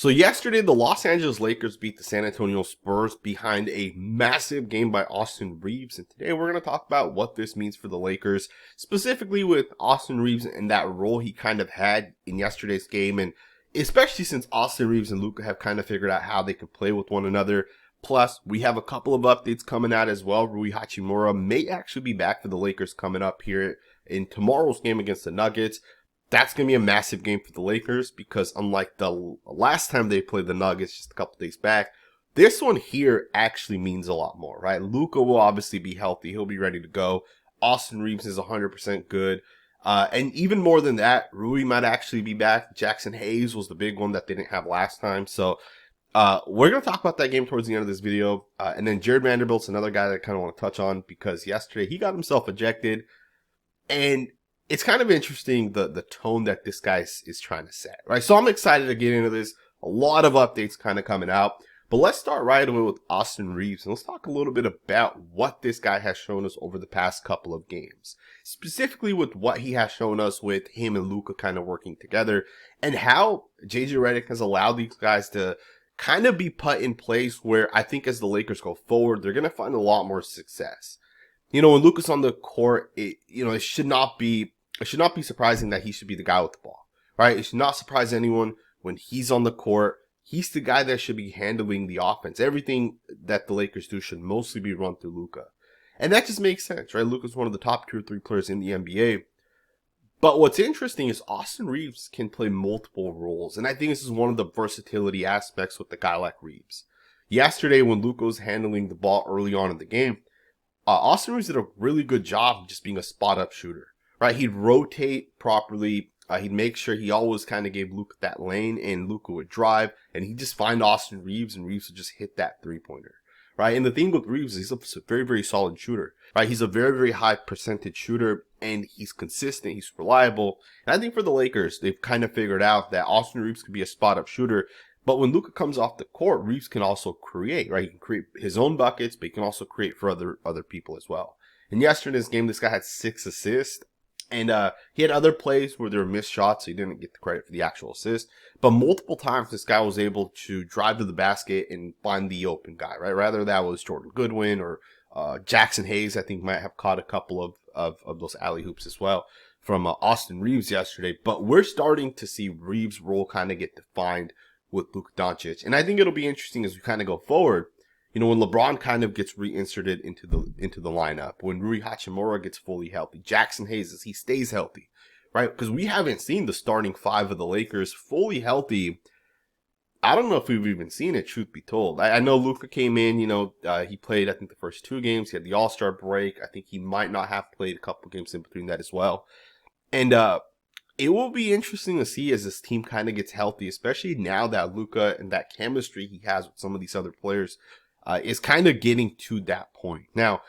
So yesterday, the Los Angeles Lakers beat the San Antonio Spurs behind a massive game by Austin Reaves. And today we're going to talk about what this means for the Lakers, specifically with Austin Reaves and that role he kind of had in yesterday's game. And especially since Austin Reaves and Luka have kind of figured out how they can play with one another. Plus, we have a couple of updates coming out as well. Rui Hachimura may actually be back for the Lakers coming up here in tomorrow's game against the Nuggets. That's going to be a massive game for the Lakers because unlike the last time they played the Nuggets just a couple days back, this one here actually means a lot more, right? Luka will obviously be healthy. He'll be ready to go. Austin Reaves is 100% good. And even more than that, Rui might actually be back. Jackson Hayes was the big one that they didn't have last time. So we're going to talk about that game towards the end of this video. And then Jared Vanderbilt's another guy that I kind of want to touch on because yesterday he got himself ejected. And it's kind of interesting the tone that this guy is trying to set, right? So I'm excited to get into this. A lot of updates kind of coming out. But let's start right away with Austin Reaves. And let's talk a little bit about what this guy has shown us over the past couple of games. Specifically with what he has shown us with him and Luka kind of working together. And how JJ Redick has allowed these guys to kind of be put in place where I think as the Lakers go forward, they're going to find a lot more success. You know, when Luka's on the court, it should not be surprising that he should be the guy with the ball, right? It should not surprise anyone when he's on the court. He's the guy that should be handling the offense. Everything that the Lakers do should mostly be run through Luka. And that just makes sense, right? Luka's one of the top 2 or 3 players in the NBA. But what's interesting is Austin Reaves can play multiple roles. And I think this is one of the versatility aspects with a guy like Reaves. Yesterday, when Luka was handling the ball early on in the game, Austin Reaves did a really good job of just being a spot-up shooter. Right, he'd rotate properly. He'd make sure he always kind of gave Luka that lane, and Luka would drive, and he'd just find Austin Reaves, and Reaves would just hit that three-pointer. Right, and the thing with Reaves is he's a very, very solid shooter. Right, he's a very, very high percentage shooter, and he's consistent. He's reliable. And I think for the Lakers, they've kind of figured out that Austin Reaves could be a spot-up shooter. But when Luka comes off the court, Reaves can also create. Right, he can create his own buckets, but he can also create for other people as well. In yesterday's game, this guy had 6 assists. And he had other plays where there were missed shots, so he didn't get the credit for the actual assist. But multiple times, this guy was able to drive to the basket and find the open guy, right? Rather that was Jordan Goodwin or Jackson Hayes, I think might have caught a couple of those alley hoops as well from Austin Reaves yesterday. But we're starting to see Reaves' role kind of get defined with Luka Doncic. And I think it'll be interesting as we kind of go forward. You know, when LeBron kind of gets reinserted into the lineup, when Rui Hachimura gets fully healthy, Jackson Hayes, as he stays healthy, right? Because we haven't seen the starting 5 of the Lakers fully healthy. I don't know if we've even seen it, truth be told. I know Luka came in, he played, I think, the first 2 games. He had the All-Star break. I think he might not have played a couple games in between that as well. And it will be interesting to see as this team kind of gets healthy, especially now that Luka and that chemistry he has with some of these other players is kind of getting to that point. Now,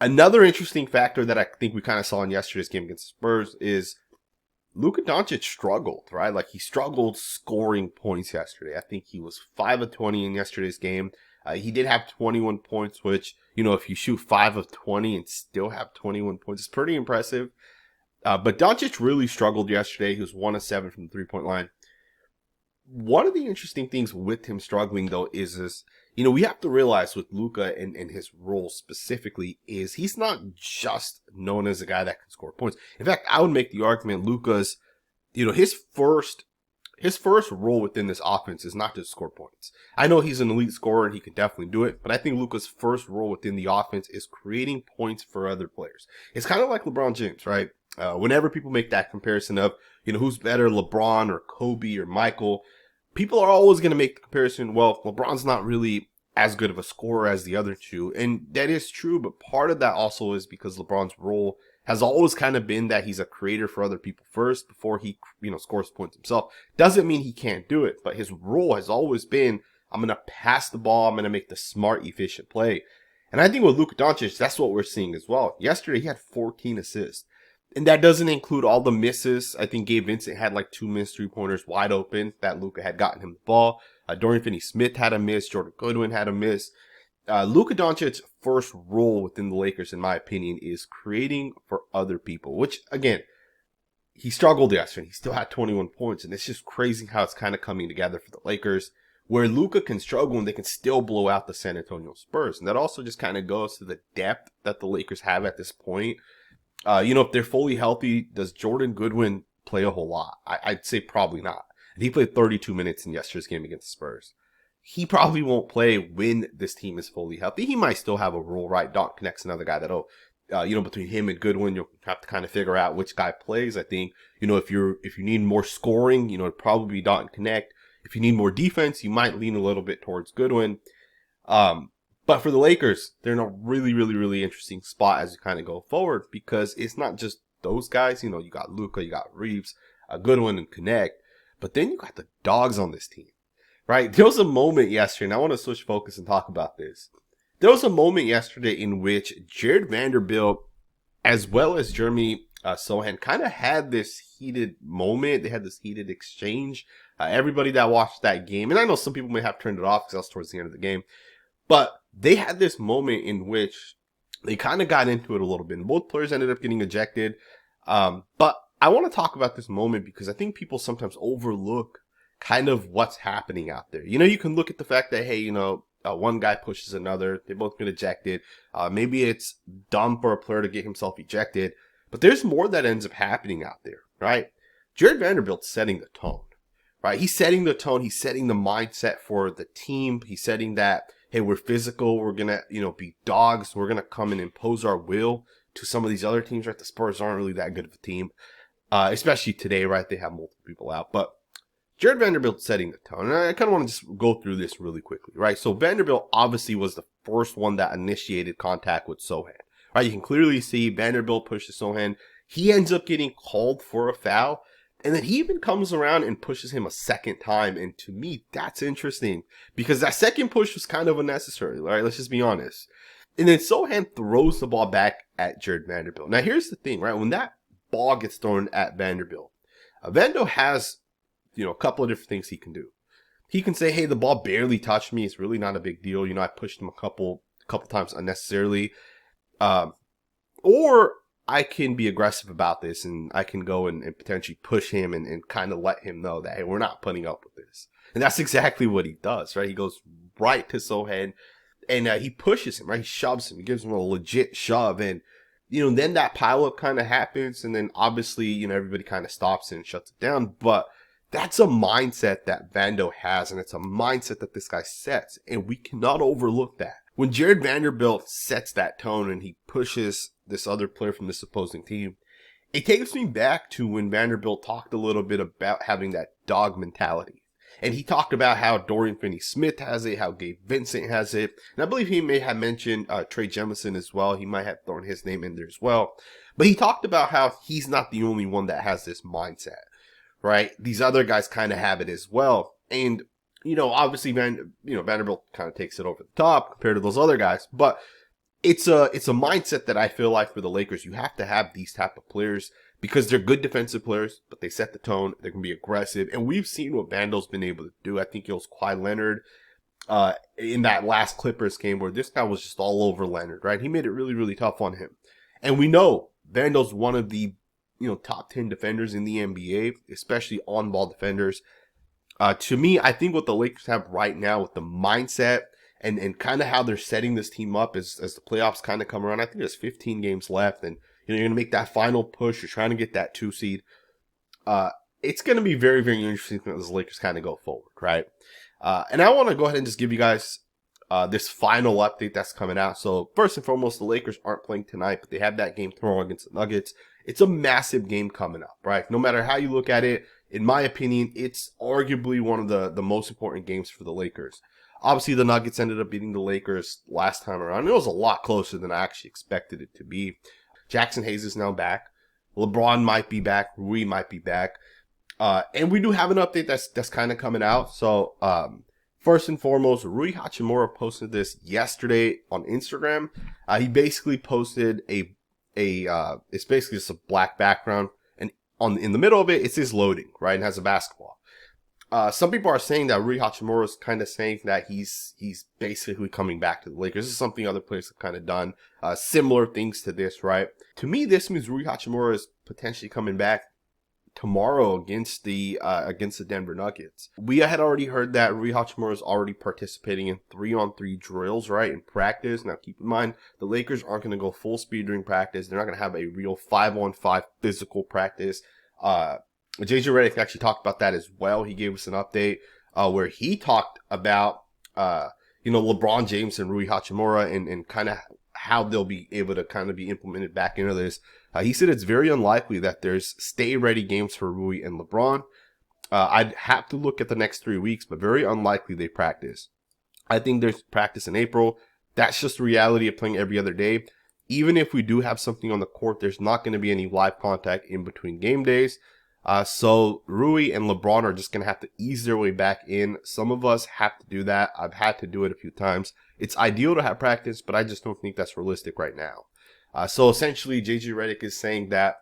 another interesting factor that I think we kind of saw in yesterday's game against the Spurs is Luka Doncic struggled, right? Like, he struggled scoring points yesterday. I think he was 5 of 20 in yesterday's game. He did have 21 points, which, if you shoot 5 of 20 and still have 21 points, it's pretty impressive. But Doncic really struggled yesterday. He was 1 of 7 from the three-point line. One of the interesting things with him struggling, though, is this, we have to realize with Luka and his role specifically is he's not just known as a guy that can score points. In fact, I would make the argument Luka's, his first role within this offense is not to score points. I know he's an elite scorer and he can definitely do it, but I think Luka's first role within the offense is creating points for other players. It's kind of like LeBron James, right? Whenever people make that comparison of, who's better, LeBron or Kobe or Michael, people are always going to make the comparison, well, LeBron's not really as good of a scorer as the other two. And that is true, but part of that also is because LeBron's role has always kind of been that he's a creator for other people first before he, scores points himself. Doesn't mean he can't do it, but his role has always been, I'm going to pass the ball, I'm going to make the smart, efficient play. And I think with Luka Doncic, that's what we're seeing as well. Yesterday, he had 14 assists. And that doesn't include all the misses. I think Gabe Vincent had like 2 missed 3-pointers wide open that Luka had gotten him the ball. Dorian Finney-Smith had a miss. Jordan Goodwin had a miss. Luka Doncic's first role within the Lakers, in my opinion, is creating for other people. Which, again, he struggled yesterday. He still had 21 points, and it's just crazy how it's kind of coming together for the Lakers, where Luka can struggle and they can still blow out the San Antonio Spurs. And that also just kind of goes to the depth that the Lakers have at this point. If they're fully healthy, does Jordan Goodwin play a whole lot? I'd say probably not. And he played 32 minutes in yesterday's game against the Spurs. He probably won't play when this team is fully healthy. He might still have a role, right? Dalton Knecht's another guy that'll, between him and Goodwin, you'll have to kind of figure out which guy plays. I think, if you need more scoring, it'd probably be Dalton Knecht. If you need more defense, you might lean a little bit towards Goodwin. But for the Lakers, they're in a really, really, really interesting spot as you kind of go forward, because it's not just those guys. You got Luka, you got Reaves, Goodwin, and Knecht, but then you got the dogs on this team, right? There was a moment yesterday, and I want to switch focus and talk about this. There was a moment yesterday in which Jared Vanderbilt, as well as Jeremy Sohan, kind of had this heated moment. They had this heated exchange. Everybody that watched that game, and I know some people may have turned it off because that was towards the end of the game, but they had this moment in which they kind of got into it a little bit, and both players ended up getting ejected. But I want to talk about this moment because I think people sometimes overlook kind of what's happening out there. You can look at the fact that, hey, one guy pushes another, they both get ejected. Maybe it's dumb for a player to get himself ejected, but there's more that ends up happening out there, right? Jared Vanderbilt's setting the tone, right? He's setting the tone. He's setting the mindset for the team. He's setting that, hey, we're physical. We're going to, be dogs. We're going to come and impose our will to some of these other teams, right? The Spurs aren't really that good of a team, especially today, right? They have multiple people out, but Jared Vanderbilt setting the tone. And I kind of want to just go through this really quickly, right? So Vanderbilt obviously was the first one that initiated contact with Sohan, right? You can clearly see Vanderbilt pushes Sohan. He ends up getting called for a foul. And then he even comes around and pushes him a second time. And to me, that's interesting because that second push was kind of unnecessary, right? Let's just be honest. And then Sohan throws the ball back at Jared Vanderbilt. Now, here's the thing, right? When that ball gets thrown at Vanderbilt, Vando has, a couple of different things he can do. He can say, hey, the ball barely touched me. It's really not a big deal. I pushed him a couple times unnecessarily. Or I can be aggressive about this and I can go and potentially push him and kind of let him know that, hey, we're not putting up with this. And that's exactly what he does, right? He goes right to Sohan and he pushes him, right? He shoves him. He gives him a legit shove. And, then that pileup kind of happens. And then obviously, everybody kind of stops and shuts it down. But that's a mindset that Vando has, and it's a mindset that this guy sets, and we cannot overlook that. When Jared Vanderbilt sets that tone and he pushes this other player from this opposing team, it takes me back to when Vanderbilt talked a little bit about having that dog mentality. And he talked about how Dorian Finney-Smith has it, how Gabe Vincent has it, and I believe he may have mentioned Trey Jemison as well. He might have thrown his name in there as well. But he talked about how he's not the only one that has this mindset. Right? These other guys kind of have it as well. And, obviously Vanderbilt kind of takes it over the top compared to those other guys. But it's a mindset that I feel like for the Lakers, you have to have these type of players because they're good defensive players, but they set the tone. They can be aggressive. And we've seen what Vando's been able to do. I think it was Kawhi Leonard in that last Clippers game where this guy was just all over Leonard, right? He made it really, really tough on him. And we know Vando's one of the top 10 defenders in the NBA, especially on-ball defenders. To me, I think what the Lakers have right now with the mindset and kind of how they're setting this team up as the playoffs kind of come around, I think there's 15 games left, and you're going to make that final push. You're trying to get that 2 seed. It's going to be very, very interesting as the Lakers kind of go forward, right? And I want to go ahead and just give you guys this final update that's coming out. So first and foremost, the Lakers aren't playing tonight, but they have that game tomorrow against the Nuggets. It's a massive game coming up, right? No matter how you look at it, in my opinion, it's arguably one of the most important games for the Lakers. Obviously, the Nuggets ended up beating the Lakers last time around. It was a lot closer than I actually expected it to be. Jackson Hayes is now back. LeBron might be back. Rui might be back. And we do have an update that's kind of coming out. So, first and foremost, Rui Hachimura posted this yesterday on Instagram. He basically posted it's basically just a black background, and in the middle of it, it says loading, right? And has a basketball. Some people are saying that Rui Hachimura is kind of saying that he's basically coming back to the Lakers. This is something other players have kind of done, similar things to this, right? To me, this means Rui Hachimura is potentially coming back. tomorrow against the Denver Nuggets. We had already heard that Rui Hachimura is already participating in 3-on-3 drills, right, in practice. Now, keep in mind, the Lakers aren't going to go full speed during practice. They're not going to have a real 5-on-5 physical practice. JJ Redick actually talked about that as well. He gave us an update where he talked about, LeBron James and Rui Hachimura and kind of how they'll be able to kind of be implemented back into this. He said it's very unlikely that there's stay-ready games for Rui and LeBron. I'd have to look at the next 3 weeks, but very unlikely they practice. I think there's practice in April. That's just the reality of playing every other day. Even if we do have something on the court, there's not going to be any live contact in between game days. So Rui and LeBron are just going to have to ease their way back in. Some of us have to do that. I've had to do it a few times. It's ideal to have practice, but I just don't think that's realistic right now. So essentially, JJ Redick is saying that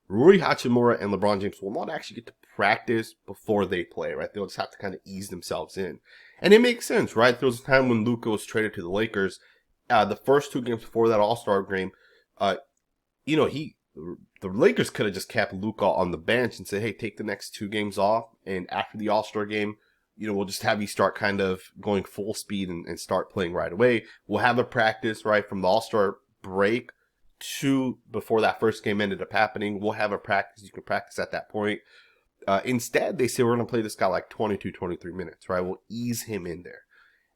Rui Hachimura and LeBron James will not actually get to practice before they play, right? They'll just have to kind of ease themselves in. And it makes sense, right? There was a time when Luka was traded to the Lakers. The first 2 games before that All-Star game, the Lakers could have just kept Luka on the bench and said, hey, take the next 2 games off. And after the All-Star game, we'll just have you start kind of going full speed and start playing right away. We'll have a practice, right, from the All-Star break to before that first game ended up happening. We'll have a practice. You can practice at that point. Instead, they say we're going to play this guy like 22, 23 minutes, right? We'll ease him in there.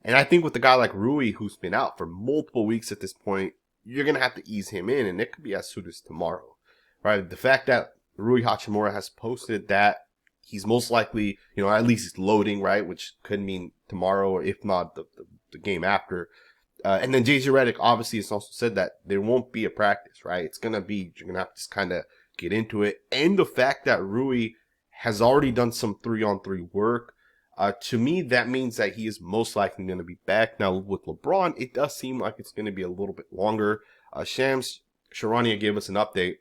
And I think with a guy like Rui, who's been out for multiple weeks at this point, you're going to have to ease him in, and it could be as soon as tomorrow, right? The fact that Rui Hachimura has posted that he's most likely, at least he's loading, right? Which could mean tomorrow, or if not, the game after. And then JJ Redick obviously has also said that there won't be a practice, right? It's going to be, you're going to have to just kind of get into it. And the fact that Rui has already done some 3-on-3 work, to me, that means that he is most likely going to be back. Now, with LeBron, it does seem like it's going to be a little bit longer. Charania gave us an update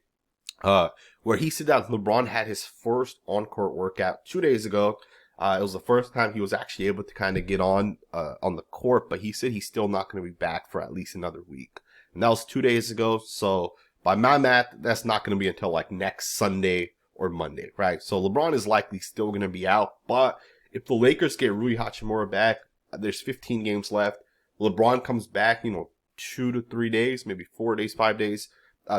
where he said that LeBron had his first on-court workout 2 days ago. It was the first time he was actually able to kind of get on the court, but he said he's still not going to be back for at least another week. And that was 2 days ago. So by my math, that's not going to be until like next Sunday or Monday, right? So LeBron is likely still going to be out. But if the Lakers get Rui Hachimura back, there's 15 games left. LeBron comes back, 2 to 3 days, maybe 4 days, 5 days.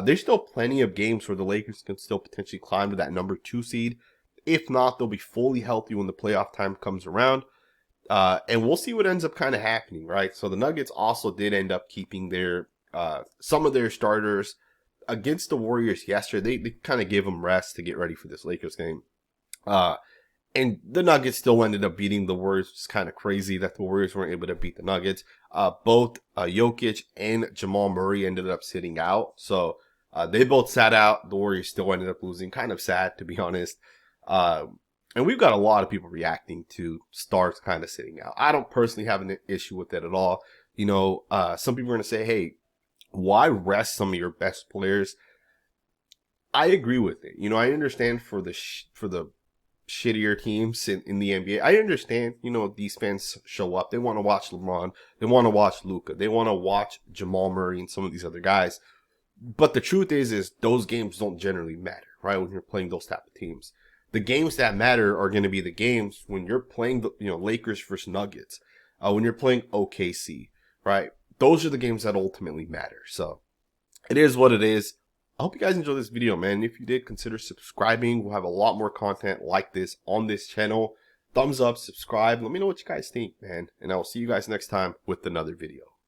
There's still plenty of games where the Lakers can still potentially climb to that number 2 seed. If not, they'll be fully healthy when the playoff time comes around. And we'll see what ends up kind of happening, right? So the Nuggets also did end up keeping their some of their starters against the Warriors yesterday. They kind of gave them rest to get ready for this Lakers game. And the Nuggets still ended up beating the Warriors. It's kind of crazy that the Warriors weren't able to beat the Nuggets. Both Jokic and Jamal Murray ended up sitting out. So they both sat out. The Warriors still ended up losing. Kind of sad, to be honest. And we've got a lot of people reacting to stars kind of sitting out. I don't personally have an issue with it at all. Some people are going to say, hey, why rest some of your best players? I agree with it. I understand for the shittier teams in the NBA. I understand, these fans show up. They want to watch LeBron. They want to watch Luka. They want to watch Jamal Murray and some of these other guys. But the truth is those games don't generally matter, right? When you're playing those type of teams. The games that matter are going to be the games when you're playing the Lakers versus Nuggets, when you're playing OKC, right? Those are the games that ultimately matter. So it is what it is. I hope you guys enjoyed this video, man. If you did, consider subscribing. We'll have a lot more content like this on this channel. Thumbs up, subscribe. Let me know what you guys think, man. And I will see you guys next time with another video.